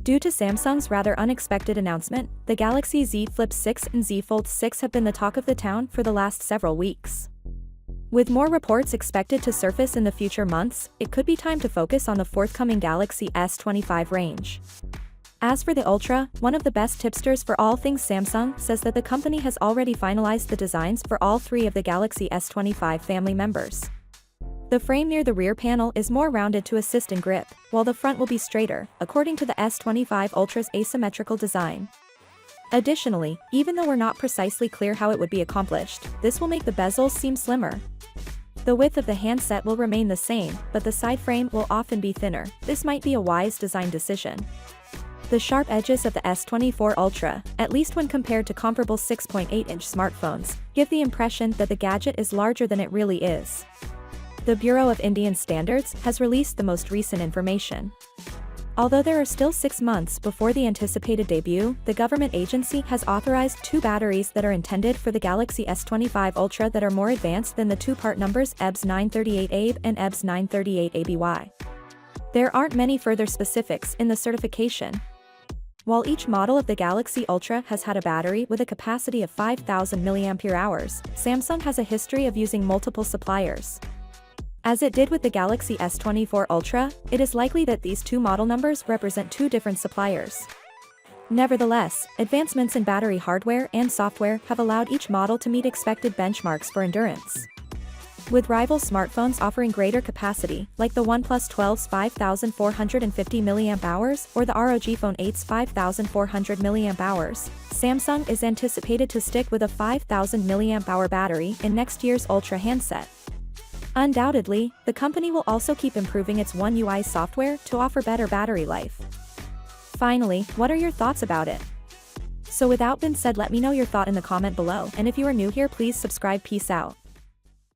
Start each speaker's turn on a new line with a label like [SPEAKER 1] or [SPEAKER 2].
[SPEAKER 1] Due to Samsung's rather unexpected announcement, the Galaxy Z Flip 6 and Z Fold 6 have been the talk of the town for the last several weeks. With more reports expected to surface in the future months, it could be time to focus on the forthcoming Galaxy S25 range. As for the Ultra, one of the best tipsters for all things Samsung says that the company has already finalized the designs for all three of the Galaxy S25 family members. The frame near the rear panel is more rounded to assist in grip, while the front will be straighter, according to the S25 Ultra's asymmetrical design. Additionally, even though we're not precisely clear how it would be accomplished, this will make the bezels seem slimmer. The width of the handset will remain the same, but the side frame will often be thinner. This might be a wise design decision. The sharp edges of the S24 Ultra, at least when compared to comparable 6.8-inch smartphones, give the impression that the gadget is larger than it really is. The Bureau of Indian Standards has released the most recent information. Although there are still 6 months before the anticipated debut, the government agency has authorized 2 batteries that are intended for the Galaxy S25 Ultra that are more advanced than the 2-part numbers EBS 938AB and EBS 938ABY. There aren't many further specifics in the certification. While each model of the Galaxy Ultra has had a battery with a capacity of 5,000 mAh, Samsung has a history of using multiple suppliers. As it did with the Galaxy S24 Ultra, it is likely that these 2 model numbers represent 2 different suppliers. Nevertheless, advancements in battery hardware and software have allowed each model to meet expected benchmarks for endurance. With rival smartphones offering greater capacity, like the OnePlus 12's 5,450 mAh or the ROG Phone 8's 5,400 mAh, Samsung is anticipated to stick with a 5,000 mAh battery in next year's Ultra handset. Undoubtedly, the company will also keep improving its One UI software to offer better battery life. Finally, what are your thoughts about it? So without being said, let me know your thought in the comment below, and if you are new here, please subscribe. Peace out.